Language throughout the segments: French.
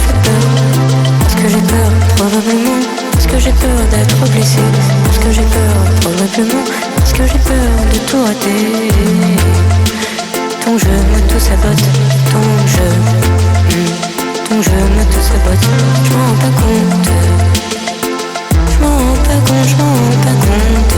fait peur. Parce que j'ai peur, probablement. Parce que j'ai peur d'être blessé. Parce que j'ai peur, probablement. Parce que j'ai peur de tout rater. Ton jeu m'auto-sabote. Ton jeu m'auto-sabote. Je m'en rends pas compte. Je m'en rends pas compte, je m'en rends pas compte.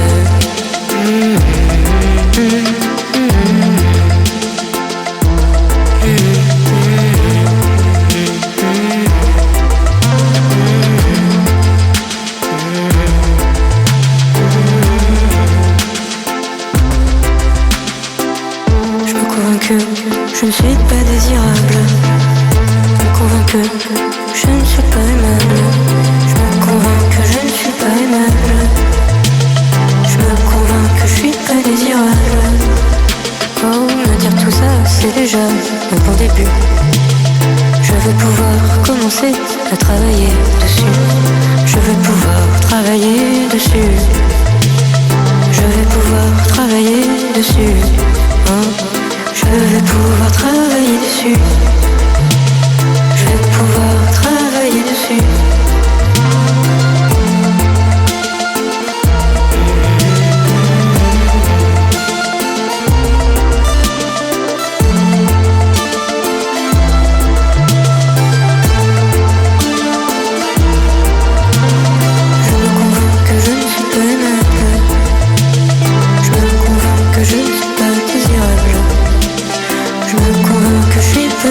Je me convainc que je ne suis pas désirable. Je me convainc que je ne suis pas aimable. Je me convainc que je ne suis pas aimable. Je me convainc que je suis pas désirable. Oh, me dire tout ça, c'est déjà un bon début. Je veux pouvoir commencer à travailler dessus. Je veux pouvoir travailler dessus. Je vais pouvoir travailler dessus. Hein? Je vais pouvoir travailler dessus. Je vais pouvoir travailler dessus.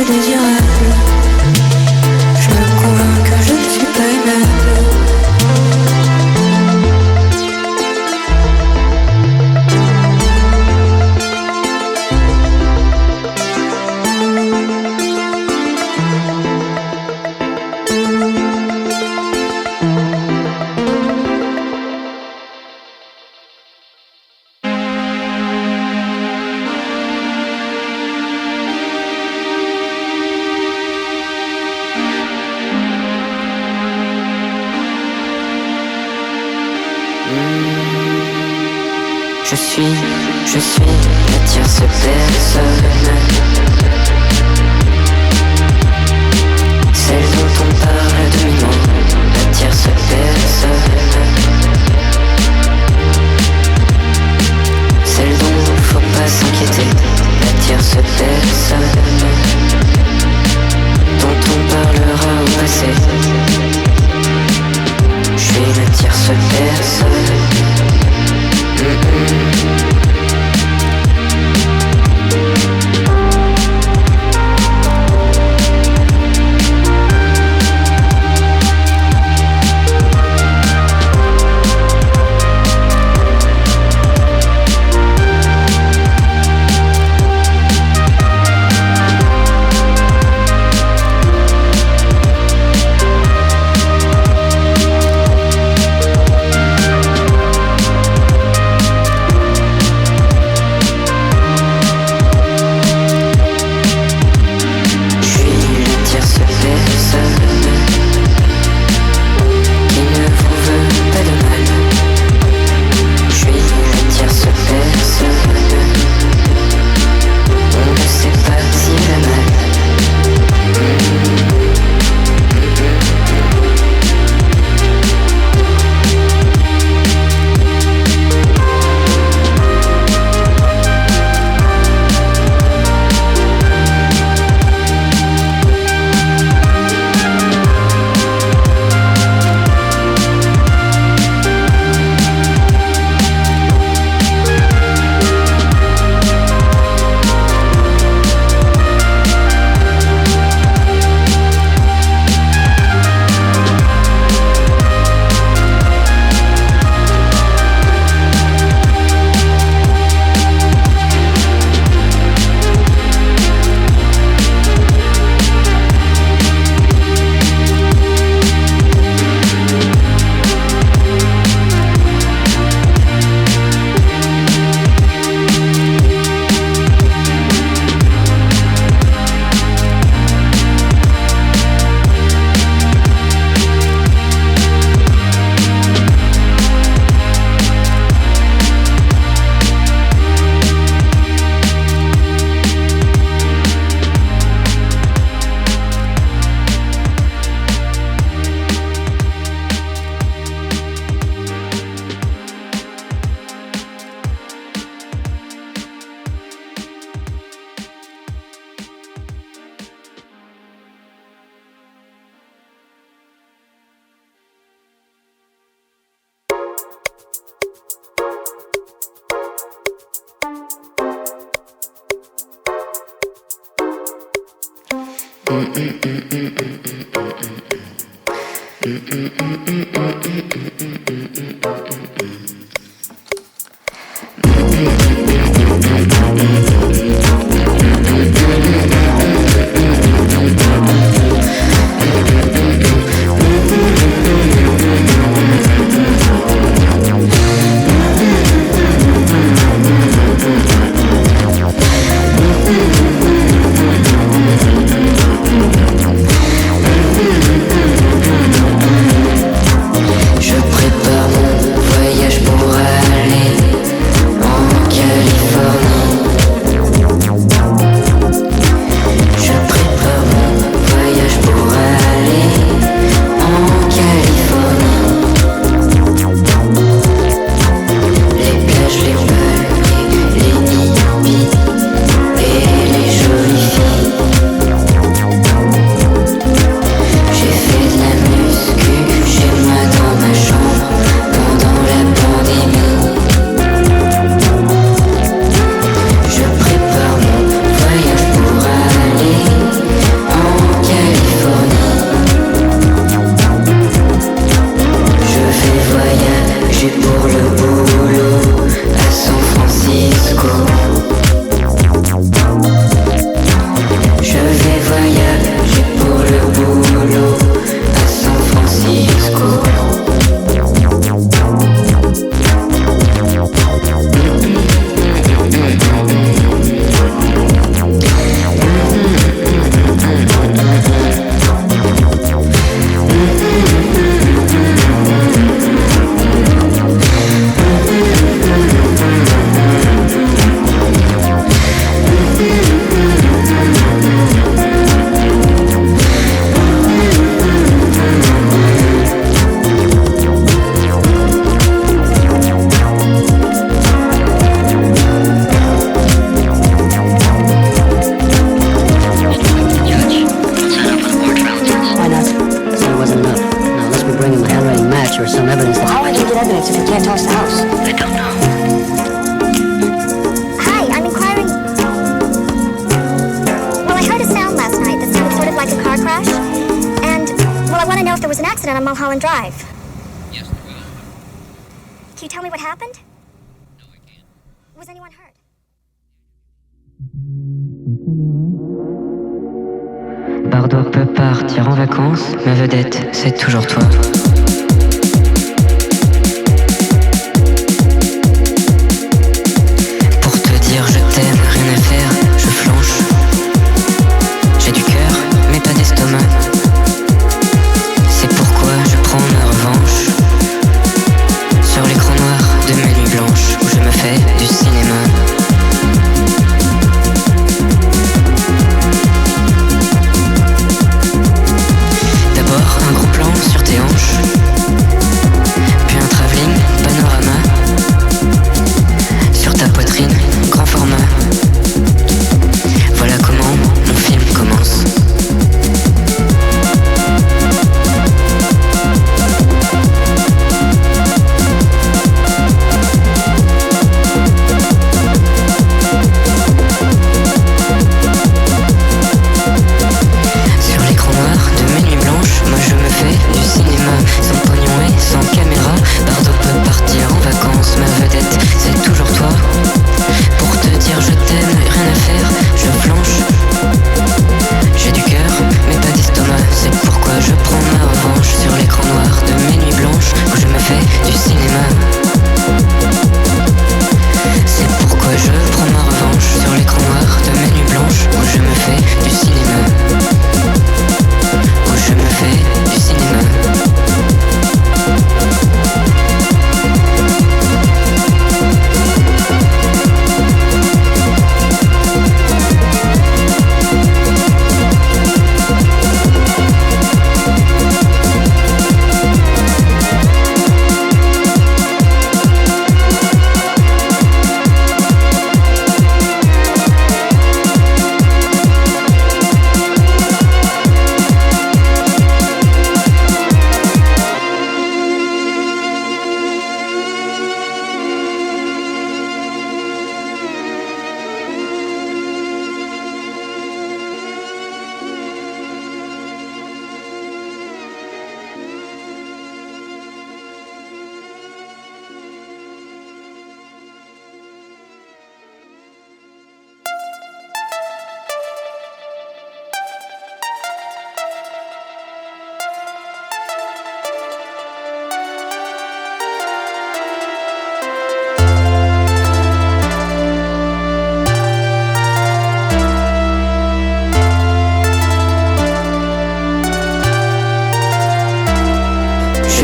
Désirable. Je me convainc que je ne suis pas aimable. Je suis la tierce personne, celle dont on parle à demi-mot, la tierce personne, celle dont faut pas s'inquiéter, la tierce personne, dont on parlera au passé. Je suis la tierce personne. Bardot peut partir en vacances, ma vedette, c'est toujours toi. Pour te dire je t'aime, rien à faire, je flanche. J'ai du cœur, mais pas d'estomac. C'est pourquoi je prends ma revanche sur l'écran noir de mes nuits blanches où je me fais du cinéma. Un gros plan sur tes hanches,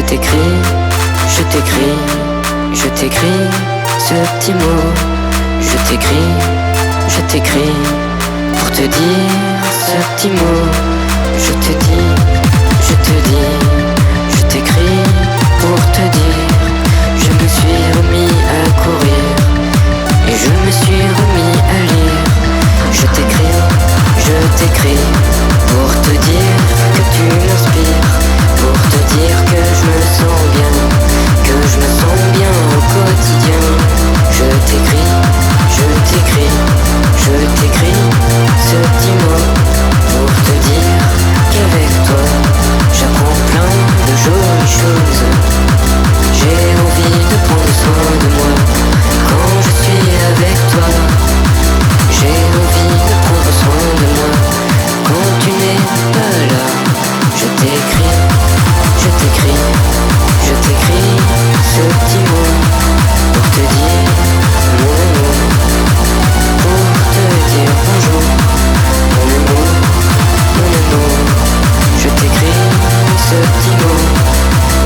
t'écris, je t'écris, je t'écris ce petit mot. Je t'écris, je t'écris pour te dire ce petit mot. Je te dis, je te dis, je t'écris pour te dire. Je me suis remis à courir et je me suis remis à lire. Je t'écris pour te dire que tu m'inspires, pour te dire que je me sens bien, que je me sens bien au quotidien. Je t'écris, je t'écris, je t'écris ce petit mot pour te dire qu'avec toi j'apprends plein de jolies choses. J'ai envie de prendre soin de moi quand je suis avec toi. J'ai envie de prendre soin de moi quand tu n'es pas là. Je t'écris, je t'écris, je t'écris ce petit mot pour te dire mon amour, pour te dire bonjour, mon amour, mon amour. Je t'écris ce petit mot,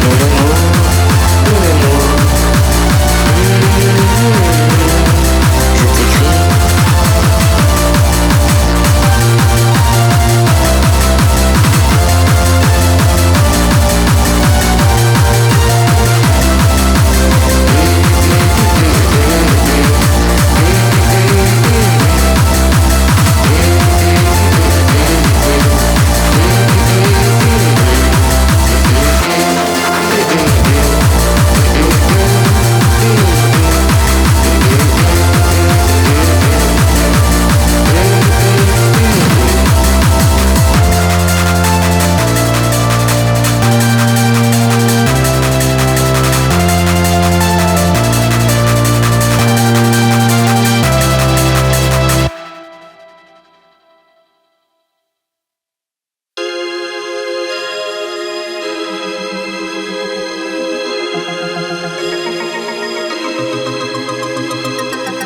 mon amour, mon amour. Je t'écris.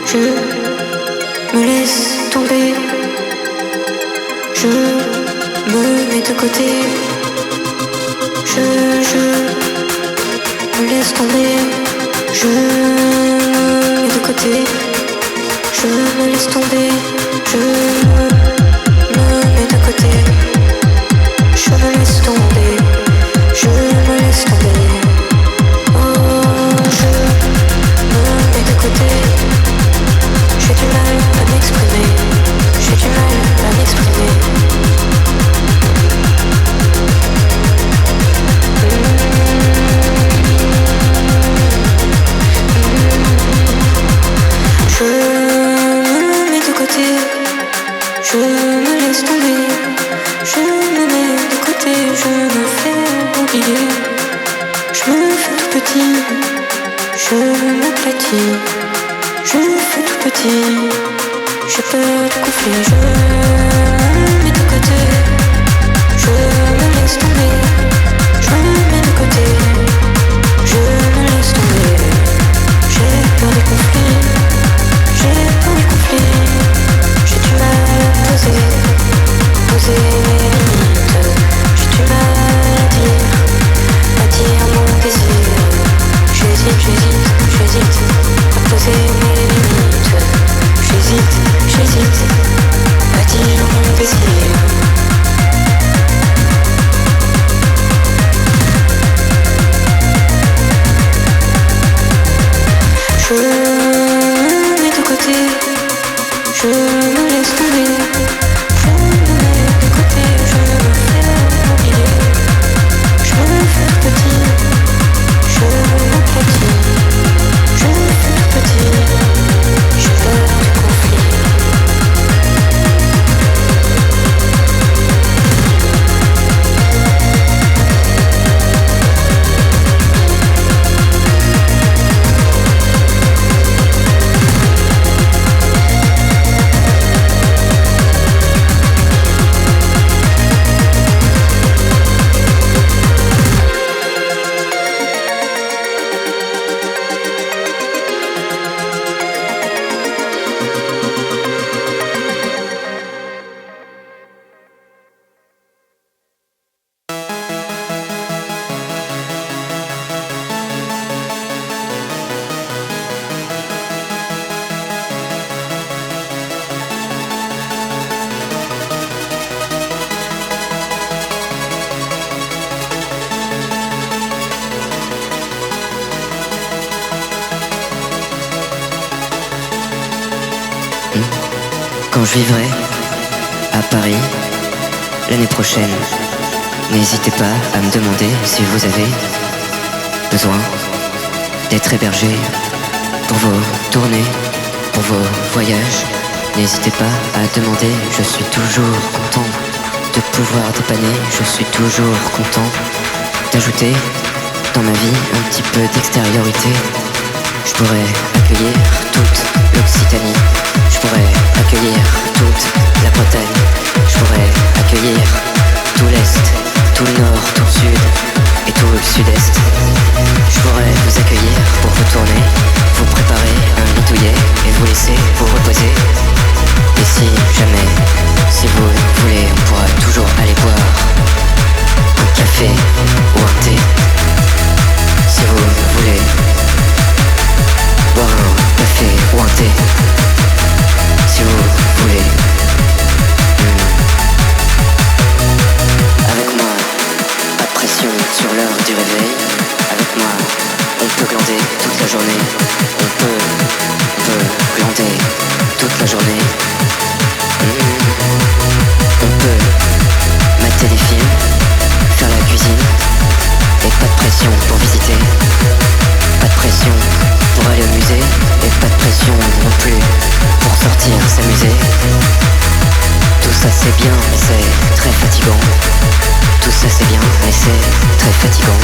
Je me laisse tomber, je me mets de côté. Je me laisse tomber, je me mets de côté. Je me laisse tomber, je me mets de côté. Je me laisse tomber, je me laisse tomber. Oh, je me mets de côté. J'ai du mal à m'exprimer, j'ai du mal à m'exprimer. Je me mets de côté, je me laisse tomber. Je me mets de côté, je Quand je vivrai à Paris l'année prochaine, n'hésitez pas à me demander si vous avez besoin d'être hébergé pour vos tournées, pour vos voyages. N'hésitez pas à demander, je suis toujours content de pouvoir dépanner, je suis toujours content d'ajouter dans ma vie un petit peu d'extériorité. Je pourrais accueillir toute l'Occitanie, je pourrais accueillir toute la Bretagne, je pourrais accueillir tout l'Est, tout le Nord, tout le Sud et tout le Sud-Est. Je pourrais vous accueillir pour vous tourner, vous préparer un lit douillet et vous laisser vous reposer. Et si jamais, si vous voulez, on pourra toujours aller boire un café ou un thé. Si vous voulez boire un café ou un thé, si vous voulez. Avec moi, pas de pression sur l'heure du réveil. Avec moi, on peut glander toute la journée. On peut glander toute la journée. On peut mater des films, faire la cuisine. Et pas de pression pour visiter. Pas de pression pour aller au musée. Et pas de pression non plus pour sortir s'amuser. Tout ça c'est bien mais c'est très fatigant. Tout ça c'est bien mais c'est très fatigant.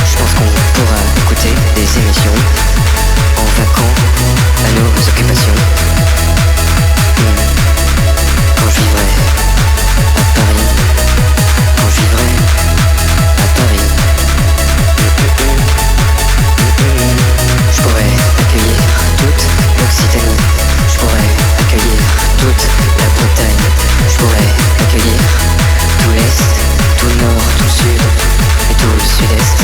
Je pense qu'on pourra écouter des émissions en vaquant à nos occupations. Quand je vivrai à Paris, quand je vivrai à Paris, je pourrais accueillir toute l'Occitanie, je pourrais accueillir toute la Bretagne, je pourrais accueillir tout l'Est, tout le Nord, tout le Sud et tout le Sud-Est.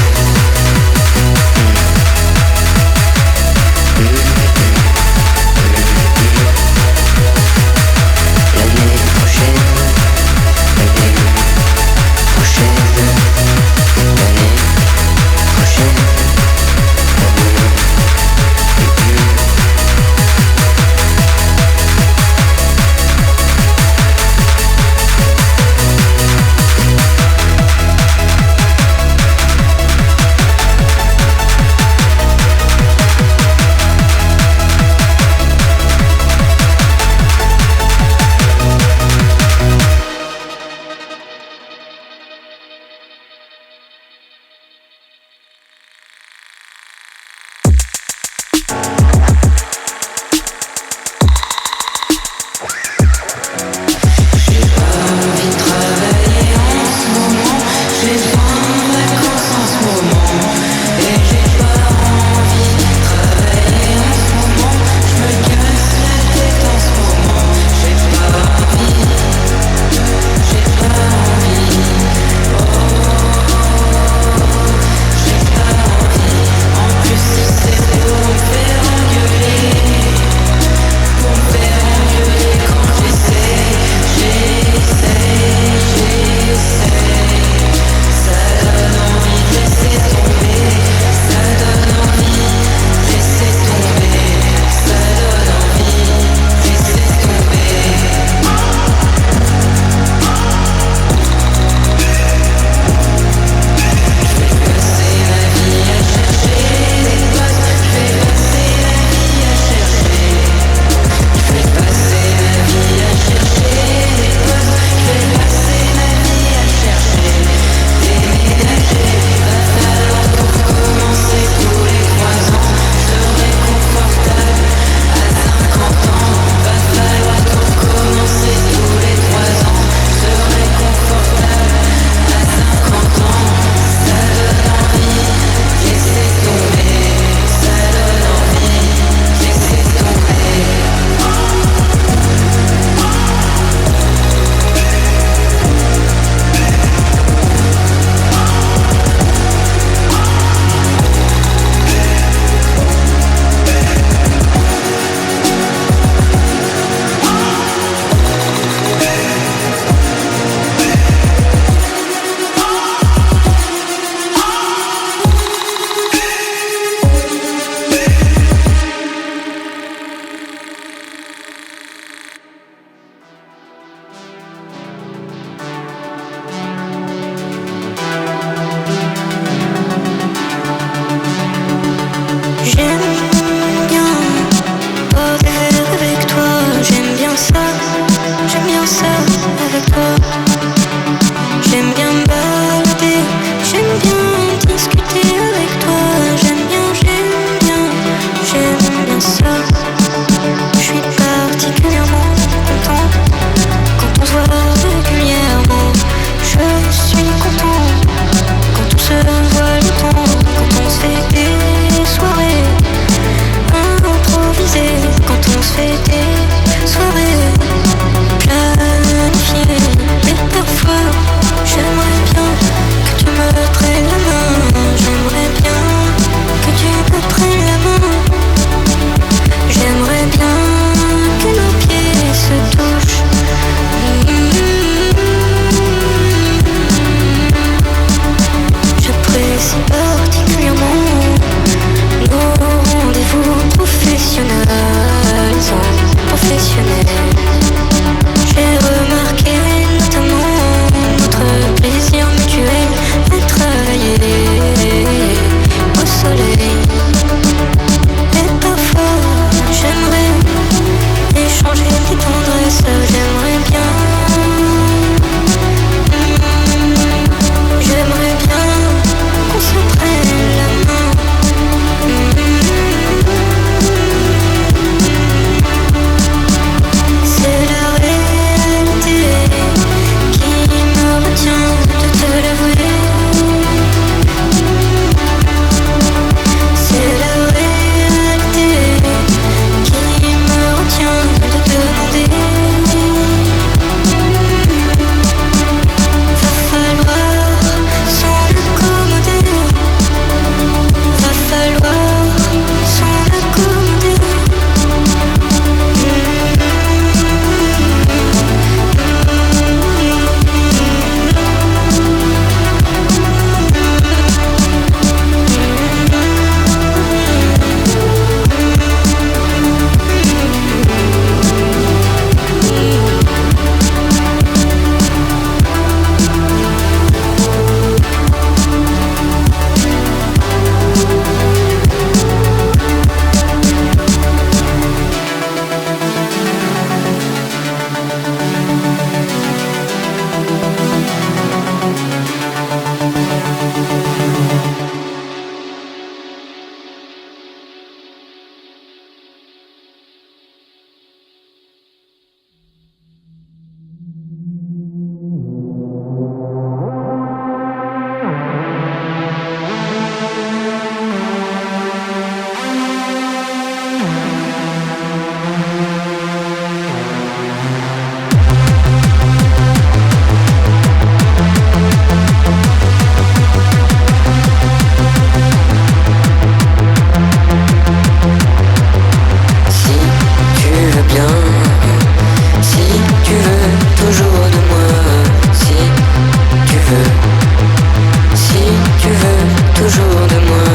toujours de moi,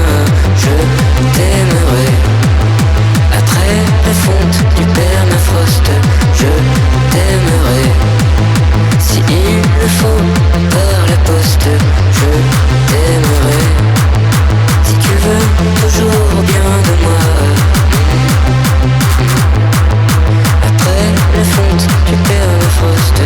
je t'aimerai. Après la fonte du permafrost, je t'aimerai. Si il le faut, par la poste, je t'aimerai. Si tu veux toujours bien de moi. Après la fonte du permafrost.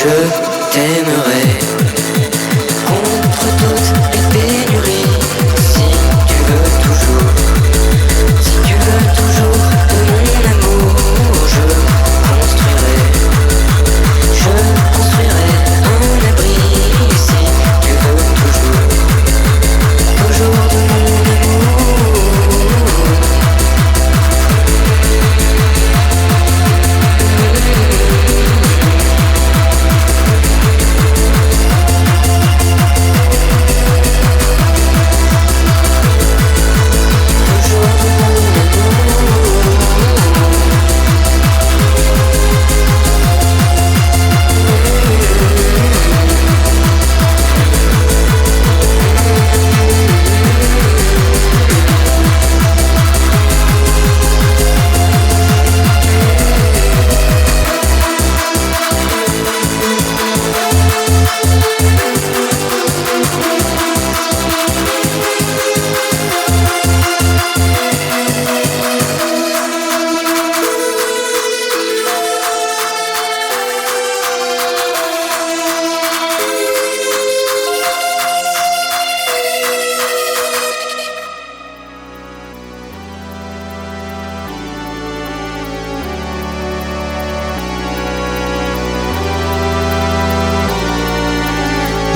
Je t'aimerai contre toutes les pénuries. Si tu veux toujours, si tu veux toujours de mon amour, je construirai un abri. Si tu veux toujours, toujours de mon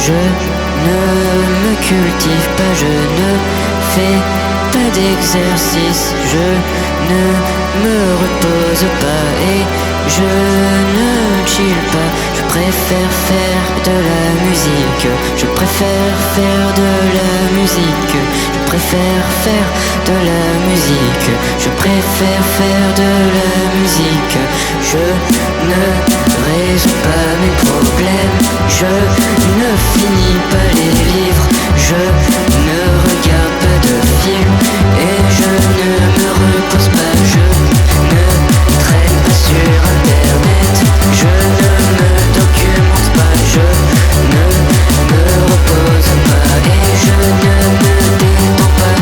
Je ne me cultive pas, je ne fais pas d'exercice, je ne me repose pas et je ne chill pas. Je préfère faire de la musique, je préfère faire de la musique, je préfère faire de la musique, je préfère faire de la musique. Je ne résous pas mes problèmes, je ne finis pas les livres, je ne regarde pas de films et je ne me repose pas, je ne traîne pas sur internet, je ne me documente pas, je ne me repose pas et je ne me détends pas.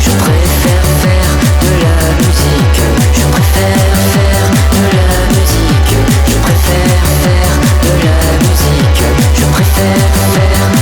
Je préfère faire de la musique, je préfère faire de la musique, je préfère faire de la musique, je préfère faire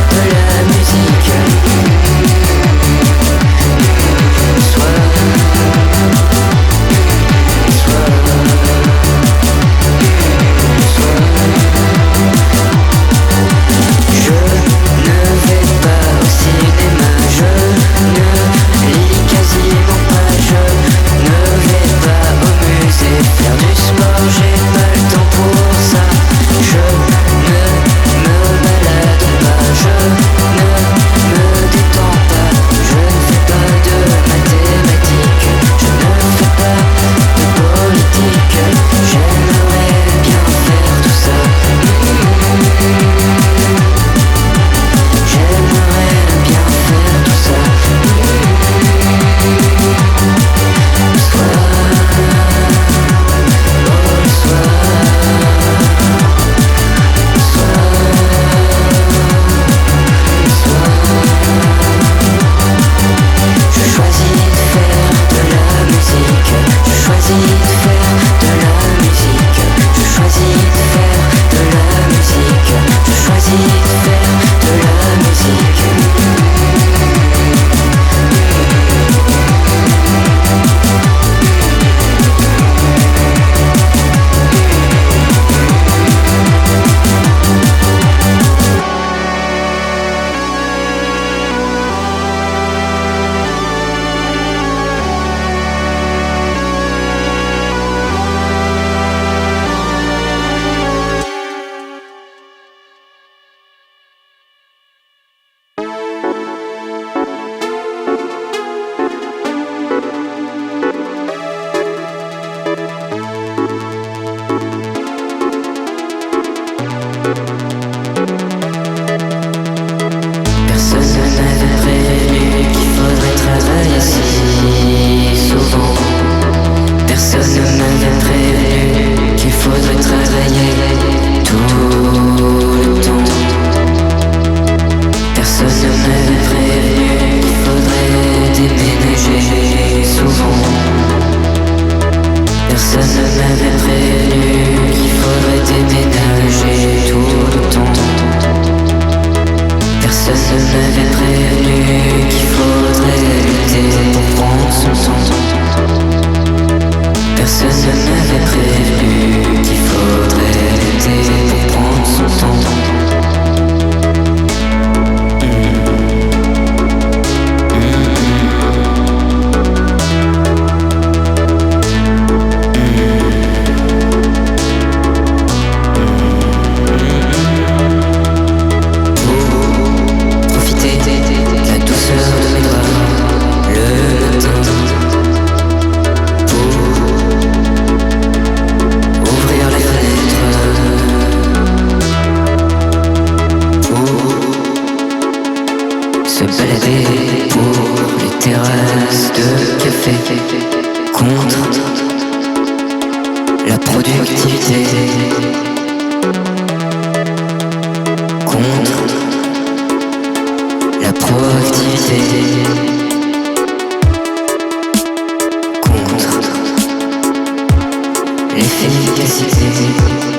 la productivité contre la proactivité contre l'efficacité.